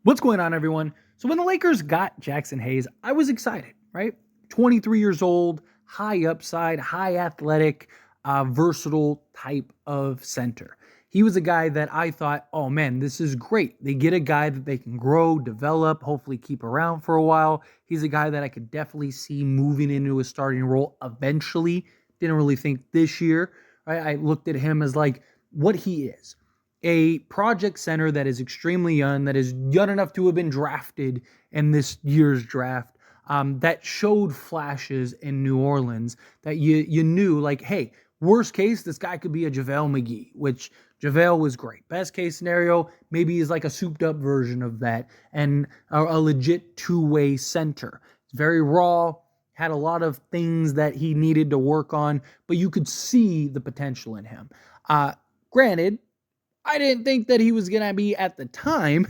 What's going on, everyone? So when the Lakers got Jaxson Hayes, I was excited, right? 23 years old, high upside, high athletic, versatile type of center. He was a guy that I thought, oh man, this is great. They get a guy that they can grow, develop, hopefully keep around for a while. He's a guy that I could definitely see moving into a starting role eventually. Didn't really think this year, right? I looked at him as like what he is, a project center that is extremely young, that is young enough to have been drafted in this year's draft, that showed flashes in New Orleans that you knew, like, hey, worst case, this guy could be a JaVale McGee, which JaVale was great. Best case scenario, maybe he's like a souped up version of that and a legit two-way center. It's very raw, had a lot of things that he needed to work on, but you could see the potential in him. Granted, I didn't think that he was going to be, at the time,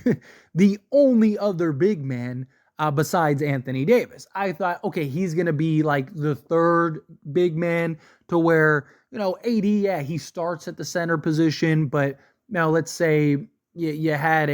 the only other big man besides Anthony Davis. I thought, okay, he's going to be like the third big man to where, AD, yeah, he starts at the center position, but now let's say you had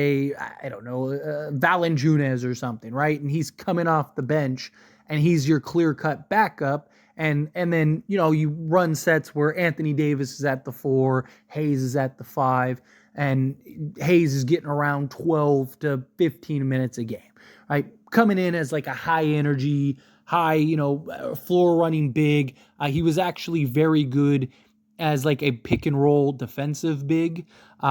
Valanciunas or something, right? And he's coming off the bench and he's your clear-cut backup. And then, you run sets where Anthony Davis is at the 4, Hayes is at the 5, and Hayes is getting around 12 to 15 minutes a game, right? Coming in as like a high energy, high, floor running big. He was actually very good as like a pick and roll defensive big,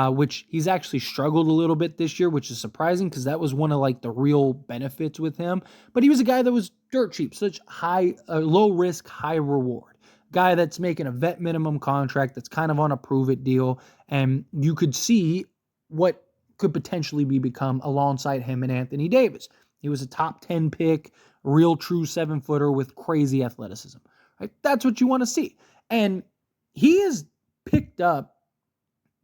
which he's actually struggled a little bit this year, which is surprising because that was one of like the real benefits with him. But he was a guy that was dirt cheap, such low risk, high reward. Guy that's making a vet minimum contract that's kind of on a prove it deal. And you could see what could potentially become alongside him and Anthony Davis. He was a top 10 pick, real true 7-footer with crazy athleticism. Right? That's what you want to see. And he has picked up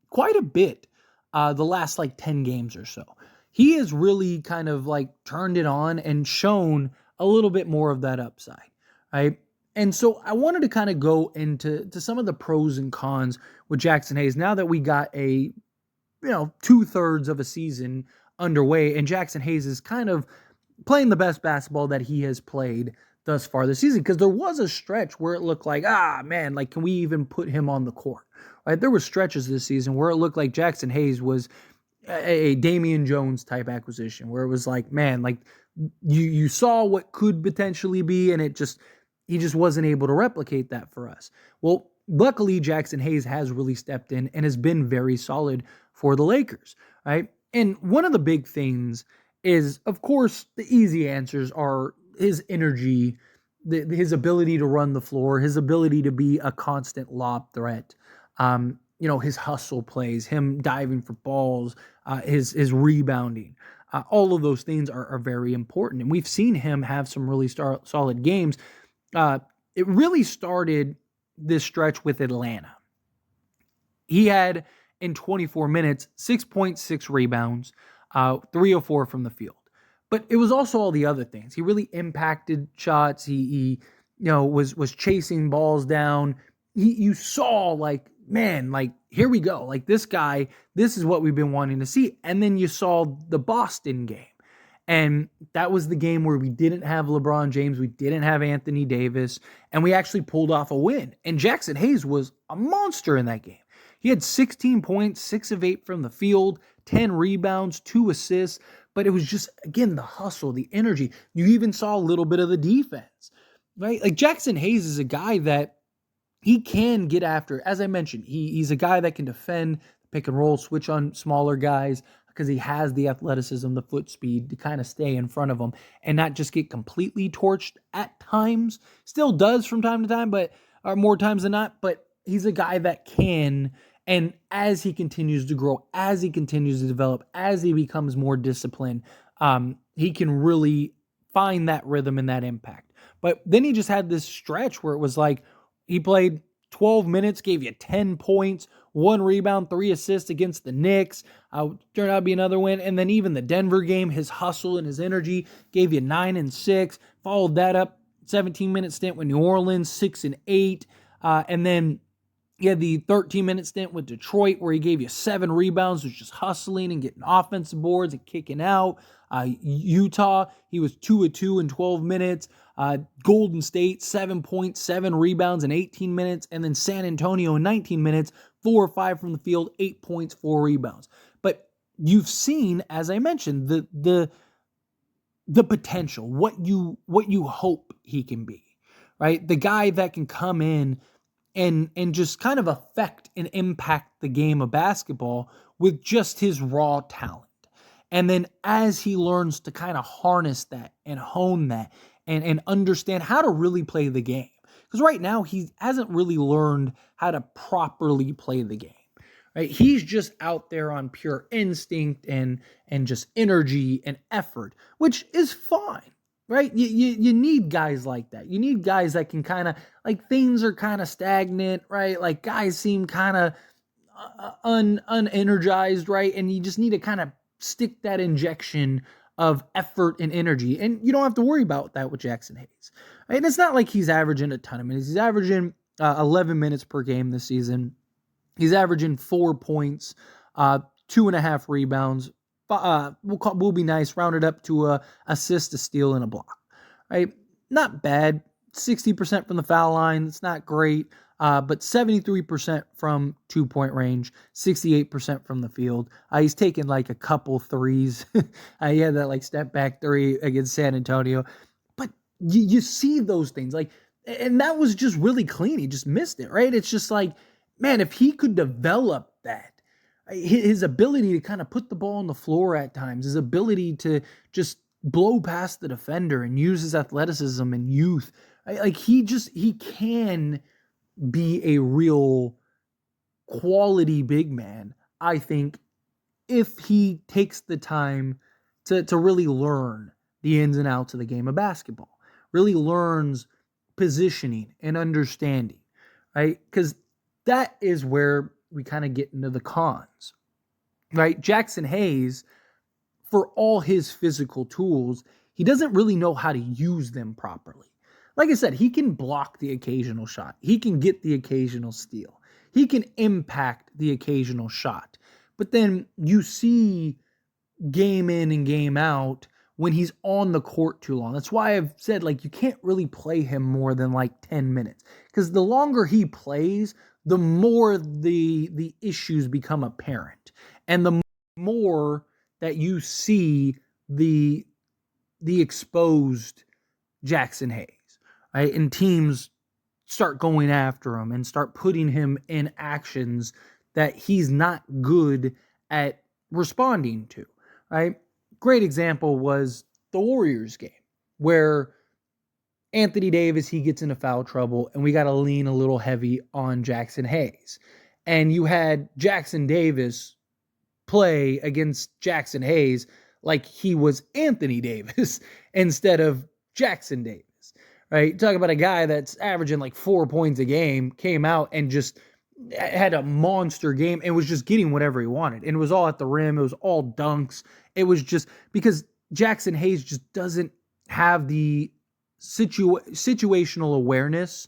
quite a bit the last like 10 games or so. He has really kind of like turned it on and shown a little bit more of that upside, right? And so I wanted to kind of go into some of the pros and cons with Jaxson Hayes now that we got a 2/3 of a season underway, and Jaxson Hayes is kind of playing the best basketball that he has played thus far this season, because there was a stretch where it looked like, man, like, can we even put him on the court, right? There were stretches this season where it looked like Jaxson Hayes was a Damian Jones type acquisition, where it was like, man, like you saw what could potentially be, and he just wasn't able to replicate that for us. Well, luckily, Jaxson Hayes has really stepped in and has been very solid for the Lakers, right? And one of the big things is, of course, the easy answers are his energy, his ability to run the floor, his ability to be a constant lob threat, his hustle plays, him diving for balls, his rebounding. All of those things are very important. And we've seen him have some really solid games. It really started this stretch with Atlanta. He had, in 24 minutes, 6.6 rebounds, 3 of 4 from the field. But it was also all the other things. He really impacted shots. He was chasing balls down. You saw, like, man, like, here we go. Like, this guy, this is what we've been wanting to see. And then you saw the Boston game. And that was the game where we didn't have LeBron James. We didn't have Anthony Davis. And we actually pulled off a win. And Jaxson Hayes was a monster in that game. He had 16 points, 6 of 8 from the field, 10 rebounds, 2 assists. But it was just, again, the hustle, the energy. You even saw a little bit of the defense, right? Like, Jaxson Hayes is a guy that he can get after. As I mentioned, he's a guy that can defend, pick and roll, switch on smaller guys, because he has the athleticism, the foot speed to kind of stay in front of them and not just get completely torched at times. Still does from time to time, but or more times than not. But he's a guy that can, and as he continues to grow, as he continues to develop, as he becomes more disciplined, he can really find that rhythm and that impact. But then he just had this stretch where it was like he played 12 minutes, gave you 10 points, 1 rebound, 3 assists against the Knicks. Turned out to be another win. And then even the Denver game, his hustle and his energy gave you 9 and 6. Followed that up, 17-minute stint with New Orleans, 6 and 8. And then He had the 13-minute stint with Detroit where he gave you 7 rebounds, was just hustling and getting offensive boards and kicking out. Utah, he was 2 of 2 in 12 minutes. Golden State, 7.7 rebounds in 18 minutes. And then San Antonio in 19 minutes, 4 or 5 from the field, 8 points, 4 rebounds. But you've seen, as I mentioned, the potential, what you hope he can be, right? The guy that can come in and just kind of affect and impact the game of basketball with just his raw talent. And then as he learns to kind of harness that and hone that and understand how to really play the game. Because right now he hasn't really learned how to properly play the game. Right? He's just out there on pure instinct and just energy and effort, which is fine. Right? You need guys like that. You need guys that can kind of, like, things are kind of stagnant, right? Like, guys seem kind of unenergized, right? And you just need to kind of stick that injection of effort and energy. And you don't have to worry about that with Jaxson Hayes. Right? And it's not like he's averaging a ton of minutes. He's averaging 11 minutes per game this season. He's averaging 4 points, 2.5 rebounds. Will be nice, rounded up to a assist, a steal, and a block. Right? Not bad. 60% from the foul line. It's not great, but 73% from 2-point range, 68% from the field. He's taken like a couple threes. He had that like step back 3 against San Antonio. But you see those things, like, and that was just really clean. He just missed it, right? It's just like, man, if he could develop that, his ability to kind of put the ball on the floor at times, his ability to just blow past the defender and use his athleticism and youth, like, he can be a real quality big man, I think, if he takes the time to really learn the ins and outs of the game of basketball, really learns positioning and understanding, right? Because that is where we kind of get into the cons, right? Jaxson Hayes, for all his physical tools, he doesn't really know how to use them properly. Like I said, he can block the occasional shot. He can get the occasional steal. He can impact the occasional shot. But then you see game in and game out when he's on the court too long. That's why I've said, like, you can't really play him more than like 10 minutes. Because the longer he plays, the more the issues become apparent. And the more that you see the exposed Jaxson Hayes, right? And teams start going after him and start putting him in actions that he's not good at responding to, right? Great example was the Warriors game where Anthony Davis, he gets into foul trouble, and we got to lean a little heavy on Jaxson Hayes. And you had Jackson Davis play against Jaxson Hayes like he was Anthony Davis instead of Jaxson Davis, right? Talk about a guy that's averaging like 4 points a game, came out and just had a monster game and was just getting whatever he wanted. And it was all at the rim. It was all dunks. It was just because Jaxson Hayes just doesn't have the situational awareness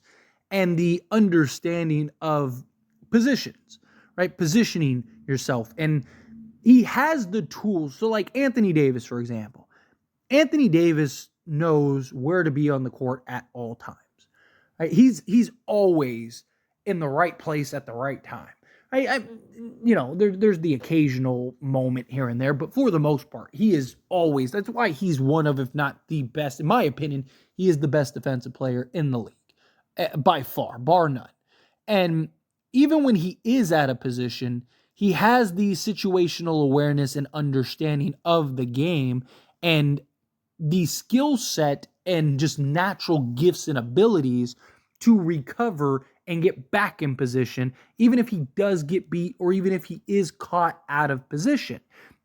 and the understanding of positions, right? Positioning yourself. And he has the tools. So like Anthony Davis, for example, Anthony Davis knows where to be on the court at all times, right? He's always in the right place at the right time. There's the occasional moment here and there, but for the most part, he is always. That's why he's one of, if not the best, in my opinion, he is the best defensive player in the league, by far, bar none. And even when he is out of position, he has the situational awareness and understanding of the game and the skill set and just natural gifts and abilities to recover and get back in position, even if he does get beat or even if he is caught out of position.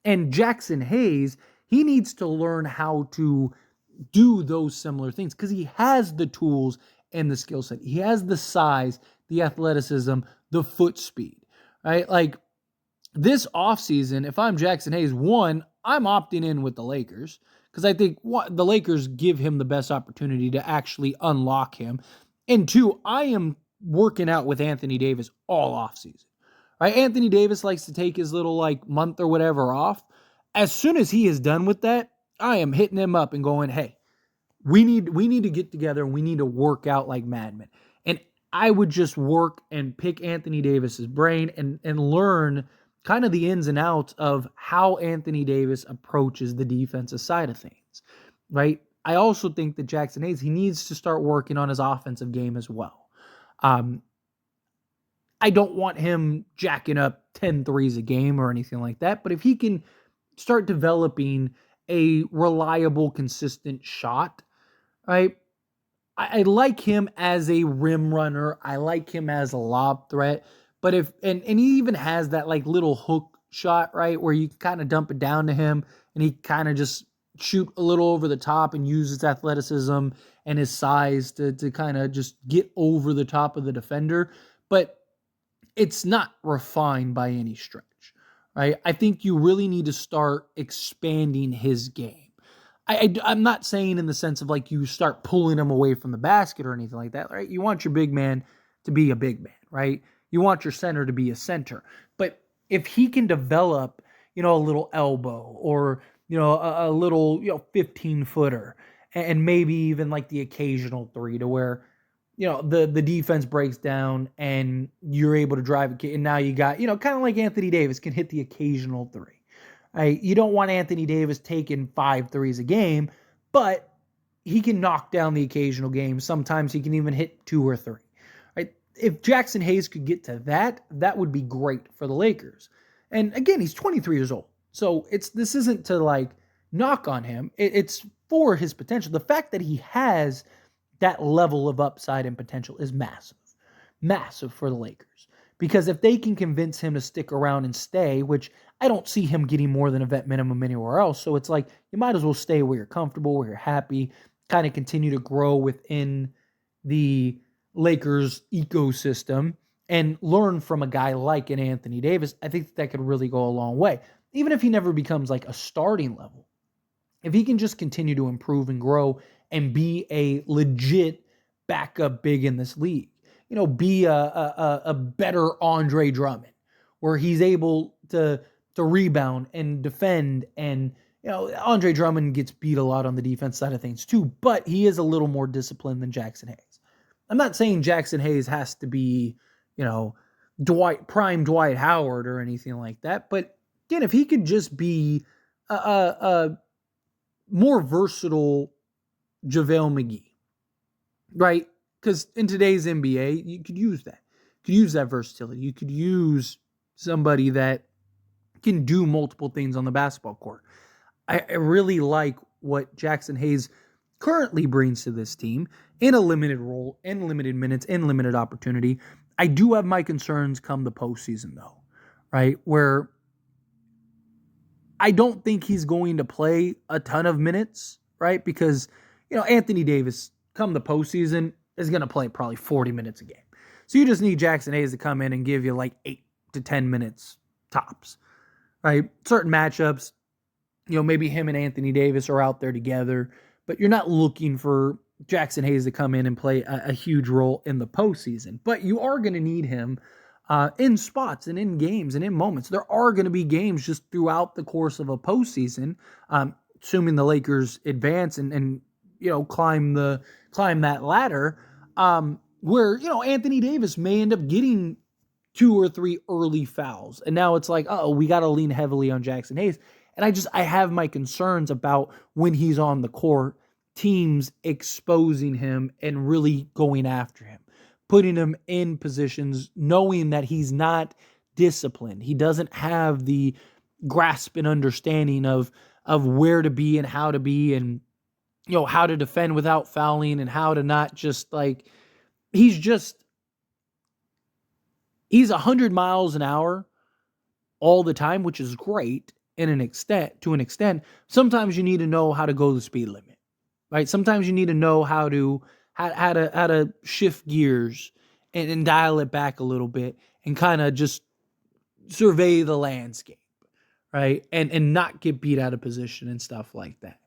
And Jaxson Hayes, he needs to learn how to do those similar things because he has the tools and the skill set. He has the size, the athleticism, the foot speed, right? Like this offseason, if I'm Jaxson Hayes, one, I'm opting in with the Lakers because I think the Lakers give him the best opportunity to actually unlock him. And two, I am working out with Anthony Davis all offseason. Right? Anthony Davis likes to take his little like month or whatever off. As soon as he is done with that, I am hitting him up and going, hey, we need to get together and we need to work out like madmen. And I would just work and pick Anthony Davis's brain and learn kind of the ins and outs of how Anthony Davis approaches the defensive side of things, right? I also think that Jaxson Hayes, he needs to start working on his offensive game as well. I don't want him jacking up 10 threes a game or anything like that, but if he can start developing a reliable, consistent shot, right? I like him as a rim runner. I like him as a lob threat. But if and he even has that like little hook shot, right? Where you kind of dump it down to him and he kind of just shoot a little over the top and use his athleticism and his size to kind of just get over the top of the defender. But it's not refined by any stretch, right? I think you really need to start expanding his game. I'm not saying in the sense of like you start pulling him away from the basket or anything like that, right? You want your big man to be a big man, right? You want your center to be a center. But if he can develop, a little elbow or, a little, 15-footer and maybe even like the occasional three to where, the defense breaks down and you're able to drive it. And now you got, kind of like Anthony Davis can hit the occasional three. Right? You don't want Anthony Davis taking 5 threes a game, but he can knock down the occasional game. Sometimes he can even hit 2 or 3. Right? If Jaxson Hayes could get to that, that would be great for the Lakers. And again, he's 23 years old. So this isn't to like knock on him. It's for his potential. The fact that he has that level of upside and potential is massive. Massive for the Lakers. Because if they can convince him to stick around and stay, which I don't see him getting more than a vet minimum anywhere else. So it's like you might as well stay where you're comfortable, where you're happy, kind of continue to grow within the Lakers ecosystem and learn from a guy like an Anthony Davis. I think that could really go a long way. Even if he never becomes like a starting level. If he can just continue to improve and grow and be a legit backup big in this league. Be a better Andre Drummond, where he's able to rebound and defend. And, Andre Drummond gets beat a lot on the defense side of things too, but he is a little more disciplined than Jaxson Hayes. I'm not saying Jaxson Hayes has to be, prime Dwight Howard or anything like that. But again, if he could just be a more versatile JaVale McGee, right? Because in today's NBA, you could use that. You could use that versatility. You could use somebody that can do multiple things on the basketball court. I really like what Jaxson Hayes currently brings to this team in a limited role, in limited minutes, in limited opportunity. I do have my concerns come the postseason, though, right? Where I don't think he's going to play a ton of minutes, right? Because, Anthony Davis, come the postseason, is going to play probably 40 minutes a game. So you just need Jaxson Hayes to come in and give you like 8 to 10 minutes tops, right? Certain matchups, maybe him and Anthony Davis are out there together, but you're not looking for Jaxson Hayes to come in and play a huge role in the postseason. But you are going to need him in spots and in games and in moments. There are going to be games just throughout the course of a postseason, assuming the Lakers advance and climb that ladder, where, Anthony Davis may end up getting 2 or 3 early fouls. And now it's like, we got to lean heavily on Jaxson Hayes. And I have my concerns about when he's on the court, teams exposing him and really going after him, putting him in positions, knowing that he's not disciplined. He doesn't have the grasp and understanding of where to be and how to be and, how to defend without fouling and how to not just like, he's 100 miles an hour all the time, which is great to an extent. Sometimes you need to know how to go the speed limit, right? Sometimes you need to know how to shift gears and dial it back a little bit and kind of just survey the landscape, right? And not get beat out of position and stuff like that.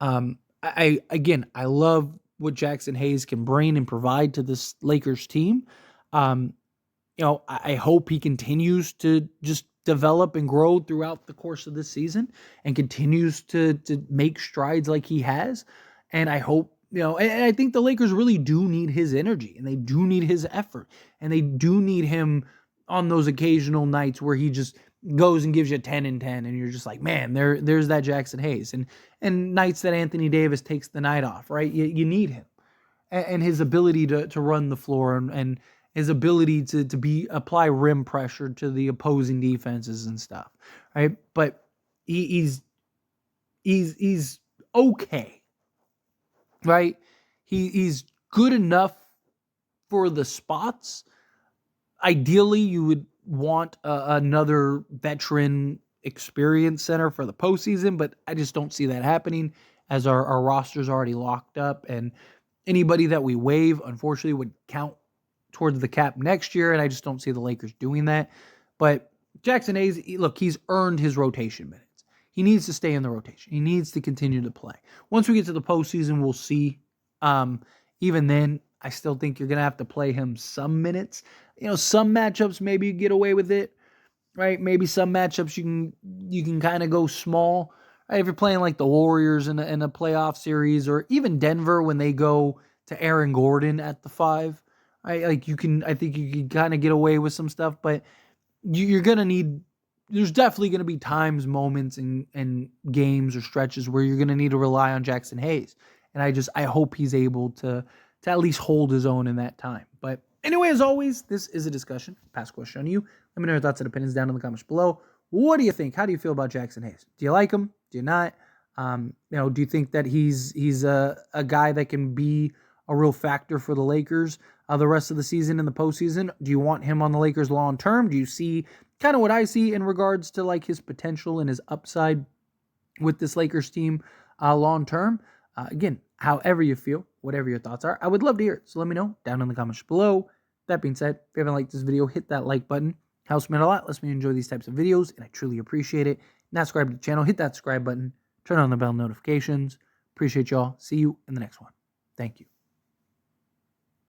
I love what Jaxson Hayes can bring and provide to this Lakers team. Um, I hope he continues to just develop and grow throughout the course of this season and continues to make strides like he has. And I hope, and I think the Lakers really do need his energy and they do need his effort and they do need him on those occasional nights where he just goes and gives you 10 and 10 and you're just like, man, there's that Jaxson Hayes. And nights that Anthony Davis takes the night off, right? You need him and his ability to run the floor and his ability to apply rim pressure to the opposing defenses and stuff, right? But he's okay, right? He's good enough for the spots. Ideally, you would want another veteran experience center for the postseason, but I just don't see that happening as our roster's already locked up, and anybody that we waive, unfortunately, would count towards the cap next year, and I just don't see the Lakers doing that. But Jaxson Hayes, look, he's earned his rotation minutes. He needs to stay in the rotation. He needs to continue to play. Once we get to the postseason, we'll see. Even then, I still think you're going to have to play him some minutes. Some matchups, maybe you get away with it, right? Maybe some matchups you can kind of go small. Right? If you're playing like the Warriors in a playoff series, or even Denver when they go to Aaron Gordon at the 5, right? I think you can kind of get away with some stuff, but you're going to need, there's definitely going to be times, moments, and games or stretches where you're going to need to rely on Jaxson Hayes. And I hope he's able to at least hold his own in that time. But anyway, as always, this is a discussion. Pass question on you. Let me know your thoughts and opinions down in the comments below. What do you think? How do you feel about Jaxson Hayes? Do you like him? Do you not? Do you think that he's a guy that can be a real factor for the Lakers the rest of the season and the postseason? Do you want him on the Lakers long term? Do you see kind of what I see in regards to like his potential and his upside with this Lakers team long term? Again, however you feel, whatever your thoughts are, I would love to hear it. So let me know down in the comments below. That being said, if you haven't liked this video, hit that like button. Helps me out a lot, lets me enjoy these types of videos, and I truly appreciate it. Now subscribe to the channel, hit that subscribe button, turn on the bell notifications. Appreciate y'all. See you in the next one. Thank you.